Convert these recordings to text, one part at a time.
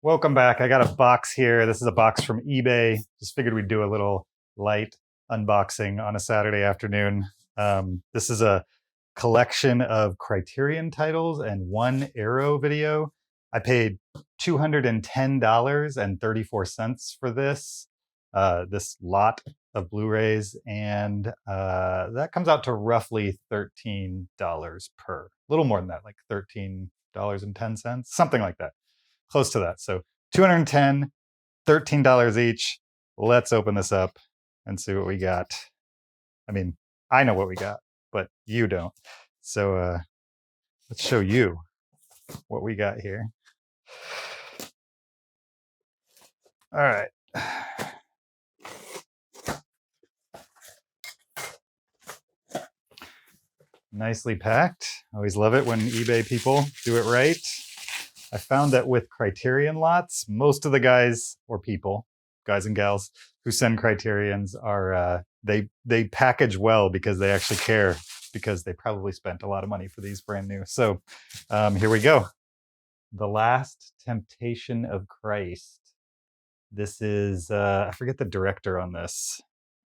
Welcome back. I got a box here. This is a box from eBay. Just figured we'd do a little light unboxing on a Saturday afternoon. This is a collection of Criterion titles and one Arrow video. I paid $210.34 for this lot of Blu-rays, and that comes out to roughly $13 per. A little more than that, like $13.10, something like that. Close to that. So 210, $13 each. Let's open this up and see what we got. I mean, I know what we got, but you don't. So let's show you what we got here. All right. Nicely packed. Always love it when eBay people do it right. I found that with Criterion lots, most of the guys or people, guys and gals, who send Criterions are, they package well because they actually care, because they probably spent a lot of money for these brand new. So here we go. The Last Temptation of Christ. This is, I forget the director on this.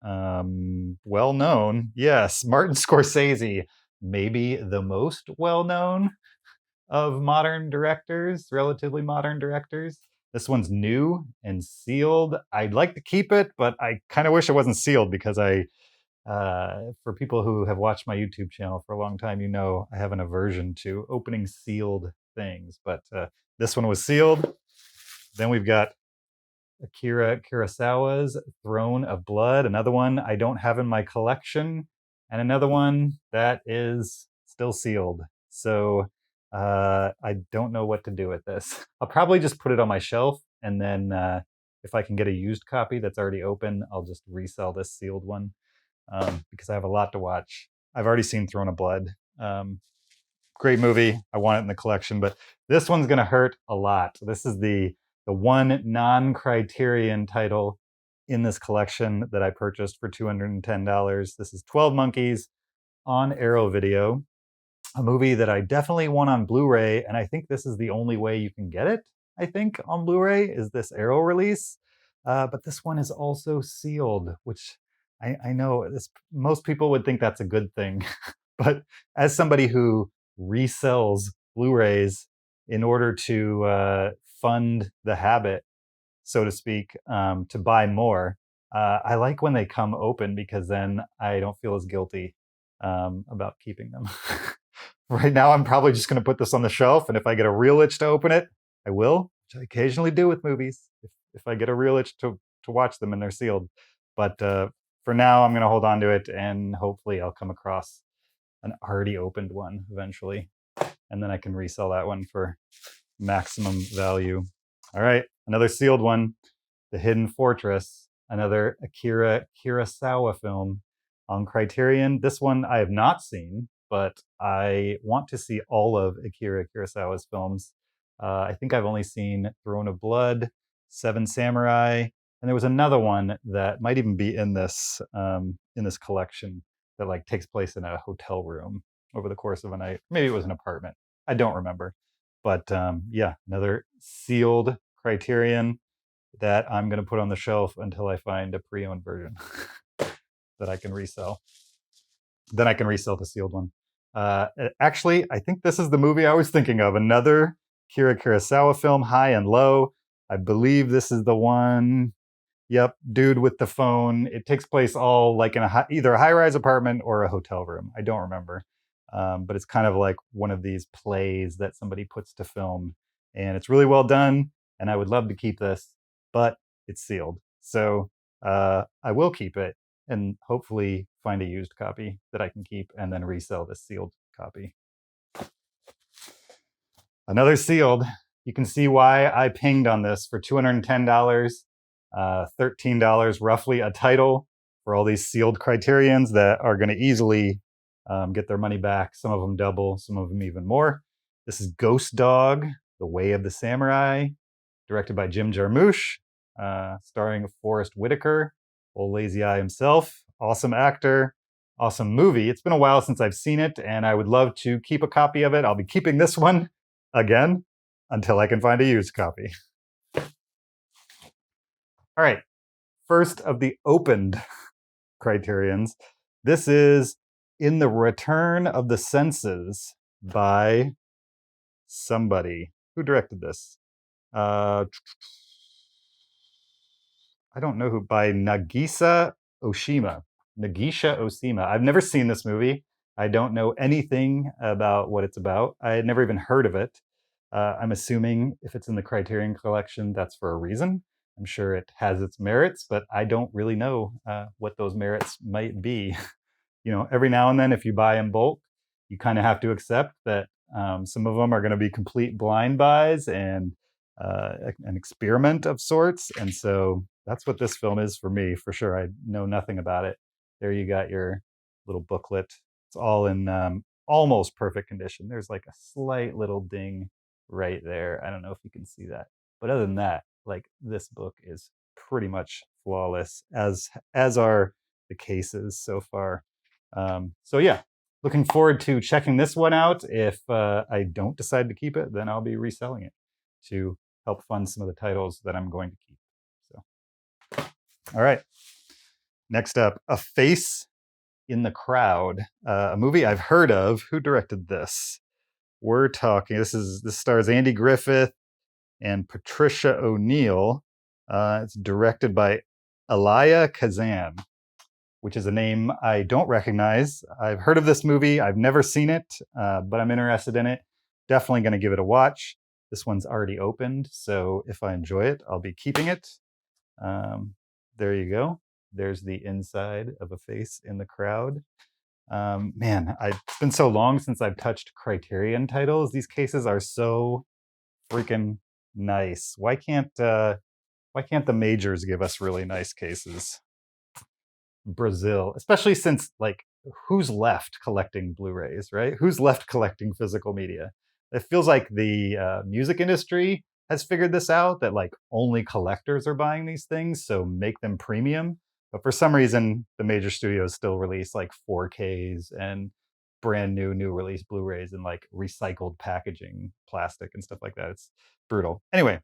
Well known, yes, Martin Scorsese, maybe the most well known of modern directors, relatively modern directors. This one's new and sealed. I'd like to keep it, but I kind of wish it wasn't sealed because for people who have watched my YouTube channel for a long time, you know I have an aversion to opening sealed things. But this one was sealed. Then we've got Akira Kurosawa's Throne of Blood, another one I don't have in my collection, and another one that is still sealed. So I don't know what to do with this. I'll probably just put it on my shelf, and then if I can get a used copy that's already open, I'll just resell this sealed one because I have a lot to watch. I've already seen Throne of Blood. Great movie. I want it in the collection, but this one's going to hurt a lot. This is the one non-Criterion title in this collection that I purchased for $210. This is 12 Monkeys on Arrow Video, a movie that I definitely want on Blu-ray, and I think this is the only way you can get it, I think, on Blu-ray, is this Arrow release. But this one is also sealed, which I know most people would think that's a good thing. But as somebody who resells Blu-rays in order to fund the habit, so to speak, to buy more, I like when they come open because then I don't feel as guilty about keeping them. Right now, I'm probably just going to put this on the shelf, and if I get a real itch to open it, I will, which I occasionally do with movies, if I get a real itch to watch them and they're sealed. But for now, I'm going to hold on to it, and hopefully I'll come across an already opened one eventually, and then I can resell that one for maximum value. All right, another sealed one, The Hidden Fortress, another Akira Kurosawa film on Criterion. This one I have not seen, but I want to see all of Akira Kurosawa's films. I think I've only seen Throne of Blood, Seven Samurai, and there was another one that might even be in this collection that like takes place in a hotel room over the course of a night. Maybe it was an apartment. I don't remember. But yeah, another sealed Criterion that I'm going to put on the shelf until I find a pre-owned version that I can resell. Then I can resell the sealed one. Actually, I think this is the movie I was thinking of. Another Akira Kurosawa film, High and Low. I believe this is the one. Yep, dude with the phone. It takes place all like in either a high-rise apartment or a hotel room. I don't remember. But it's kind of like one of these plays that somebody puts to film. And it's really well done, and I would love to keep this, but it's sealed. So I will keep it and hopefully find a used copy that I can keep and then resell this sealed copy. Another sealed. You can see why I pinged on this for $210. $13 roughly a title for all these sealed Criterions that are going to easily get their money back. Some of them double, some of them even more. This is Ghost Dog, The Way of the Samurai, directed by Jim Jarmusch, starring Forrest Whitaker, old lazy eye himself. Awesome actor, awesome movie. It's been a while since I've seen it, and I would love to keep a copy of it. I'll be keeping this one again until I can find a used copy. All right, first of the opened Criterions. This is In the Return of the Senses by somebody. Who directed this? I don't know who. By Nagisa Oshima. Nagisha Oshima. I've never seen this movie. I don't know anything about what it's about. I had never even heard of it. I'm assuming if it's in the Criterion Collection, that's for a reason. I'm sure it has its merits, but I don't really know what those merits might be. You know, every now and then, if you buy in bulk, you kind of have to accept that some of them are going to be complete blind buys and an experiment of sorts. And so that's what this film is for me, for sure. I know nothing about it. There you got your little booklet. It's all in almost perfect condition. There's like a slight little ding right there. I don't know if you can see that. But other than that, like this book is pretty much flawless, as are the cases so far. So yeah, looking forward to checking this one out. If I don't decide to keep it, then I'll be reselling it to help fund some of the titles that I'm going to keep. So, all right. Next up, A Face in the Crowd, a movie I've heard of. Who directed this? We're talking. This stars Andy Griffith and Patricia O'Neill. It's directed by Elia Kazan, which is a name I don't recognize. I've heard of this movie. I've never seen it, but I'm interested in it. Definitely going to give it a watch. This one's already opened, so if I enjoy it, I'll be keeping it. There you go. There's the inside of A Face in the Crowd. Man, it's been so long since I've touched Criterion titles. These cases are so freaking nice. Why can't the majors give us really nice cases? Brazil, especially since, like, who's left collecting Blu-rays, right? Who's left collecting physical media? It feels like the music industry has figured this out, that like only collectors are buying these things, so make them premium. But for some reason, the major studios still release like 4Ks and brand new release Blu-rays in like recycled packaging, plastic and stuff like that. It's brutal. Anyway,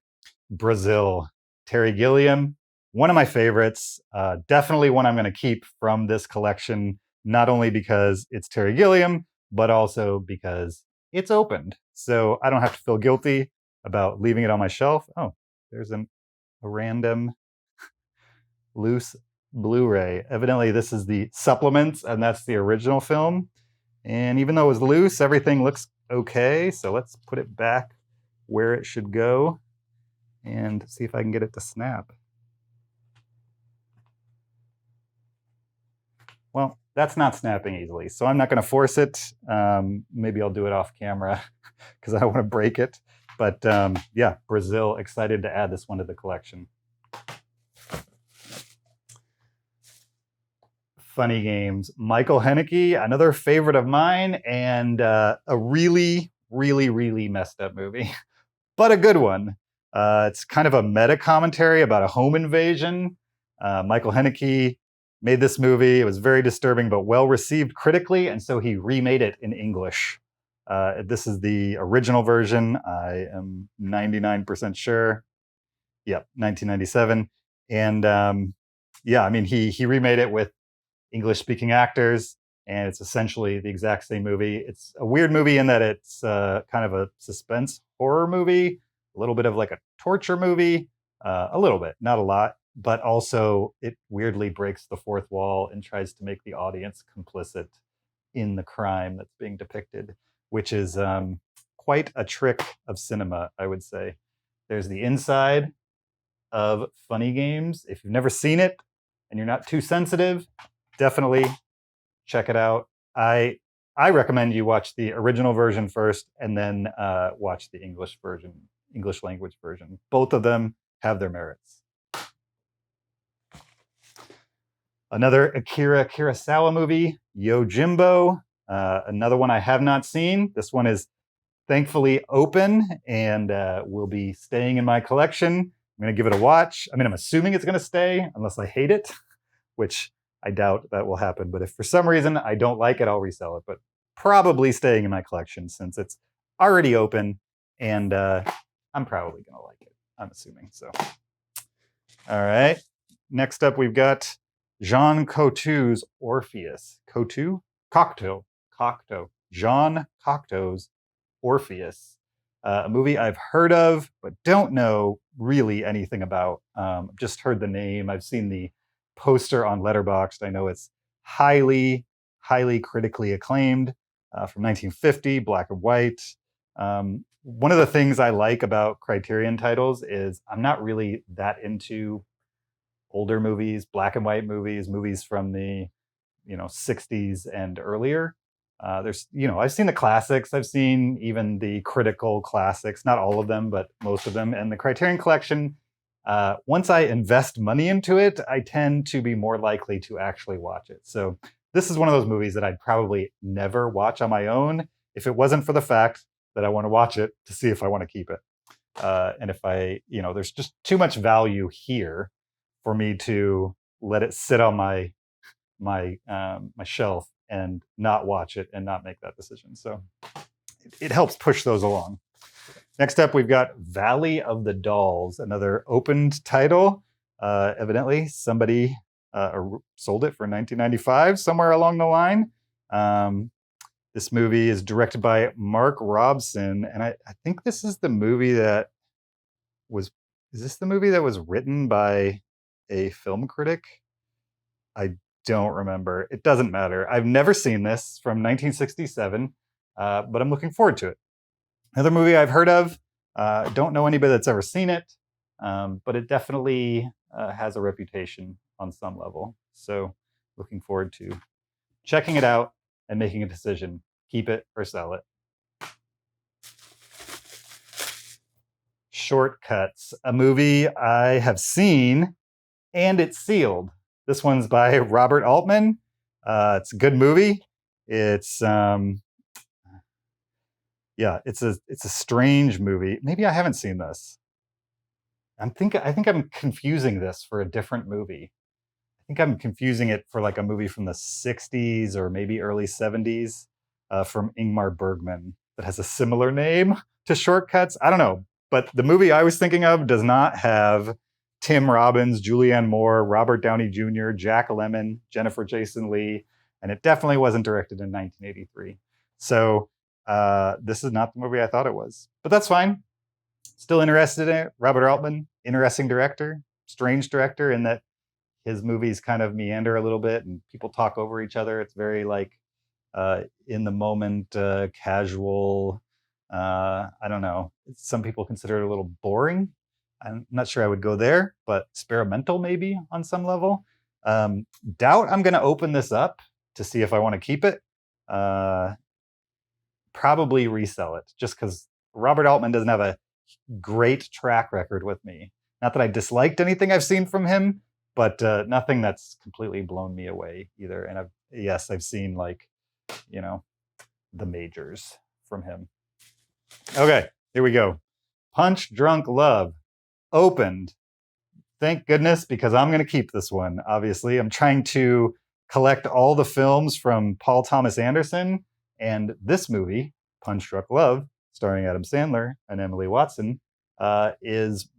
Brazil, Terry Gilliam, one of my favorites, definitely one I'm going to keep from this collection, not only because it's Terry Gilliam, but also because it's opened. So I don't have to feel guilty about leaving it on my shelf. Oh, there's a random loose Blu-ray. Evidently, this is the supplements, and that's the original film. And even though it was loose, everything looks okay. So let's put it back where it should go and see if I can get it to snap. Well, that's not snapping easily, so I'm not going to force it. Maybe I'll do it off camera because I don't want to break it. But yeah, Brazil, excited to add this one to the collection. Funny Games, Michael Haneke, another favorite of mine, and a really messed up movie, but a good one. It's kind of a meta commentary about a home invasion. Michael Haneke made this movie. It was very disturbing, but well received critically, and so he remade it in English. This is the original version. I am 99% sure. Yep, 1997. And yeah, I mean, he remade it with English-speaking actors, and it's essentially the exact same movie. It's a weird movie in that it's kind of a suspense horror movie, a little bit of like a torture movie, a little bit, not a lot, but also it weirdly breaks the fourth wall and tries to make the audience complicit in the crime that's being depicted, which is quite a trick of cinema, I would say. There's the inside of Funny Games. If you've never seen it and you're not too sensitive, definitely check it out. I recommend you watch the original version first and then watch the English language version. Both of them have their merits. Another Akira Kurosawa movie, Yojimbo. Another one I have not seen. This one is thankfully open and will be staying in my collection. I'm going to give it a watch. I mean, I'm assuming it's going to stay unless I hate it, which I doubt that will happen. But if for some reason I don't like it, I'll resell it. But probably staying in my collection since it's already open and I'm probably going to like it, I'm assuming. So All right. Next up, we've got Jean Cocteau's Orpheus. Cocteau. Cocteau. Jean Cocteau's Orpheus. A movie I've heard of, but don't know really anything about. Just heard the name. I've seen the poster on Letterboxd. I know it's highly, highly critically acclaimed from 1950, black and white. One of the things I like about Criterion titles is I'm not really that into older movies, black and white movies, movies from the 60s and earlier. I've seen the classics. I've seen even the critical classics, not all of them, but most of them. And the Criterion Collection, once I invest money into it, I tend to be more likely to actually watch it. So this is one of those movies that I'd probably never watch on my own if it wasn't for the fact that I want to watch it to see if I want to keep it. And if there's just too much value here for me to let it sit on my shelf and not watch it and not make that decision. So it helps push those along. Next up, we've got Valley of the Dolls, another opened title. Evidently, somebody sold it for $19.95 somewhere along the line. This movie is directed by Mark Robson, and I think this is the movie that was. Is this the movie that was written by a film critic? I don't remember. It doesn't matter. I've never seen this from 1967, but I'm looking forward to it. Another movie I've heard of. Don't know anybody that's ever seen it, but it definitely has a reputation on some level. So looking forward to checking it out and making a decision. Keep it or sell it. Shortcuts, a movie I have seen and it's sealed. This one's by Robert Altman. It's a good movie. It's it's a strange movie. Maybe I haven't seen this. I think I'm confusing this for a different movie. I think I'm confusing it for like a movie from the 60s or maybe early 70s from Ingmar Bergman that has a similar name to Shortcuts. I don't know. But the movie I was thinking of does not have Tim Robbins, Julianne Moore, Robert Downey Jr., Jack Lemmon, Jennifer Jason Leigh, and it definitely wasn't directed in 1983. So this is not the movie I thought it was. But that's fine. Still interested in it. Robert Altman, interesting director, strange director in that his movies kind of meander a little bit and people talk over each other. It's very like in the moment, casual. I don't know. Some people consider it a little boring. I'm not sure I would go there, but experimental maybe on some level. Doubt I'm going to open this up to see if I want to keep it. Probably resell it just because Robert Altman doesn't have a great track record with me. Not that I disliked anything I've seen from him, but nothing that's completely blown me away either. And I've seen like, the majors from him. Okay, here we go. Punch Drunk Love opened. Thank goodness, because I'm going to keep this one, obviously. I'm trying to collect all the films from Paul Thomas Anderson, and this movie, Punch Drunk Love, starring Adam Sandler and Emily Watson, is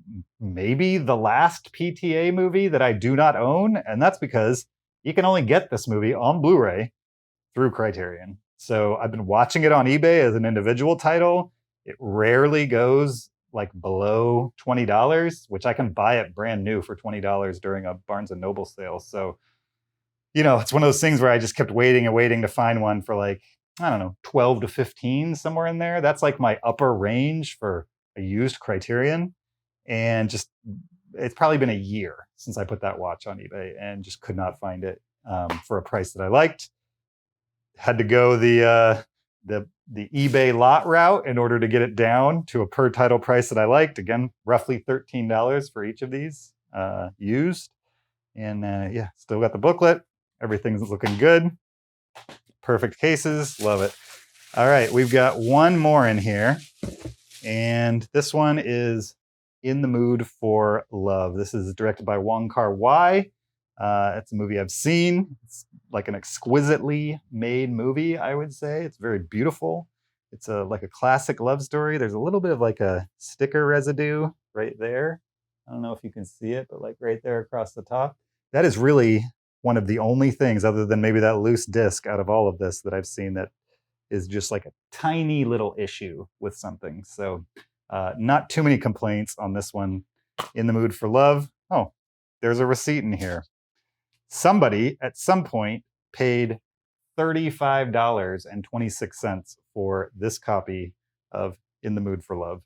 maybe the last PTA movie that I do not own, and that's because you can only get this movie on Blu-ray through Criterion. So I've been watching it on eBay as an individual title. It rarely goes like below $20, which I can buy it brand new for $20 during a Barnes & Noble sale. So, it's one of those things where I just kept waiting and waiting to find one for like, I don't know, 12 to 15, somewhere in there. That's like my upper range for a used Criterion. And just, it's probably been a year since I put that watch on eBay and just could not find it for a price that I liked. Had to go the eBay lot route in order to get it down to a per title price that I liked. Again, roughly $13 for each of these used. And still got the booklet. Everything's looking good. Perfect cases. Love it. All right, we've got one more in here. And this one is In the Mood for Love. This is directed by Wong Kar-wai. It's a movie I've seen. It's like an exquisitely made movie, I would say. It's very beautiful. It's like a classic love story. There's a little bit of like a sticker residue right there. I don't know if you can see it, but like right there across the top. That is really one of the only things, other than maybe that loose disc, out of all of this that I've seen that is just like a tiny little issue with something. So not too many complaints on this one. In the Mood for Love. Oh, there's a receipt in here. Somebody at some point paid $35.26 for this copy of In the Mood for Love,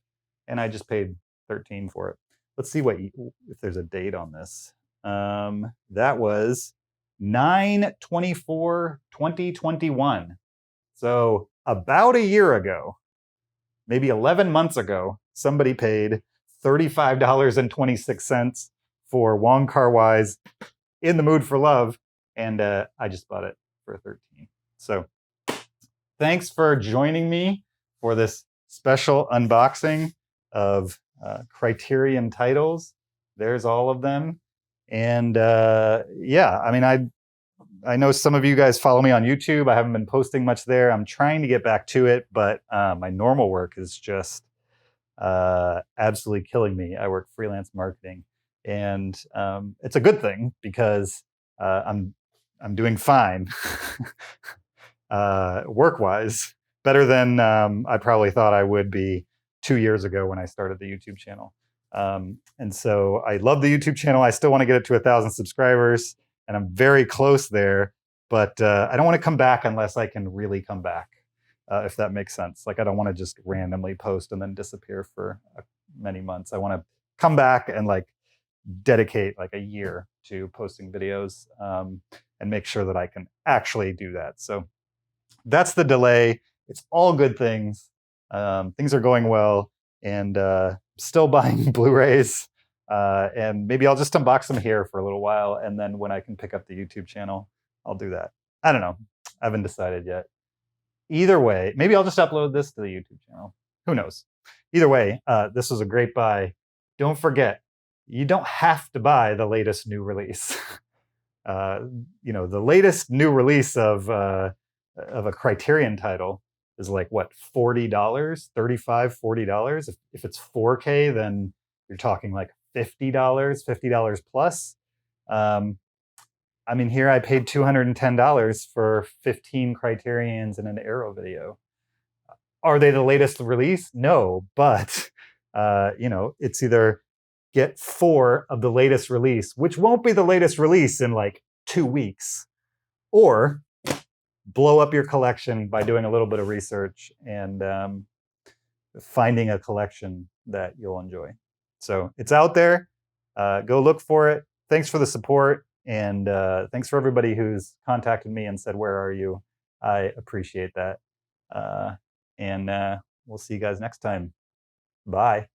and I just paid $13 for it. Let's see if there's a date on this. That was 9/24/2021. So about a year ago, maybe 11 months ago, somebody paid $35.26 for Wong Kar-wai's In the Mood for Love, and I just bought it for $13. So thanks for joining me for this special unboxing of Criterion titles. There's all of them. And yeah, I mean, I know some of you guys follow me on YouTube. I haven't been posting much there. I'm trying to get back to it, but my normal work is just absolutely killing me. I work freelance marketing, and it's a good thing because I'm doing fine work-wise, better than I probably thought I would be 2 years ago when I started the YouTube channel. And so I love the YouTube channel. I still want to get it to 1,000 subscribers, and I'm very close there, but I don't want to come back unless I can really come back, if that makes sense. Like, I don't want to just randomly post and then disappear for many months. I want to come back and like dedicate like a year to posting videos, and make sure that I can actually do that. So that's the delay. It's all good things. Things are going well, and still buying Blu-rays. And maybe I'll just unbox them here for a little while, and then when I can pick up the YouTube channel, I'll do that. I don't know. I haven't decided yet. Either way, maybe I'll just upload this to the YouTube channel. Who knows? Either way, this was a great buy. Don't forget, you don't have to buy the latest new release. You know, the latest new release of a Criterion title is like, what, $40, $35, $40? If it's 4K, then you're talking like $50, $50 plus. I mean, here I paid $210 for 15 Criterions and an Arrow video. Are they the latest release? No, but you know, it's either get 4 of the latest release, which won't be the latest release in like 2 weeks, or blow up your collection by doing a little bit of research and finding a collection that you'll enjoy. So it's out there. Go look for it. Thanks for the support, and thanks for everybody who's contacted me and said, "Where are you?" I appreciate that. And we'll see you guys next time. Bye.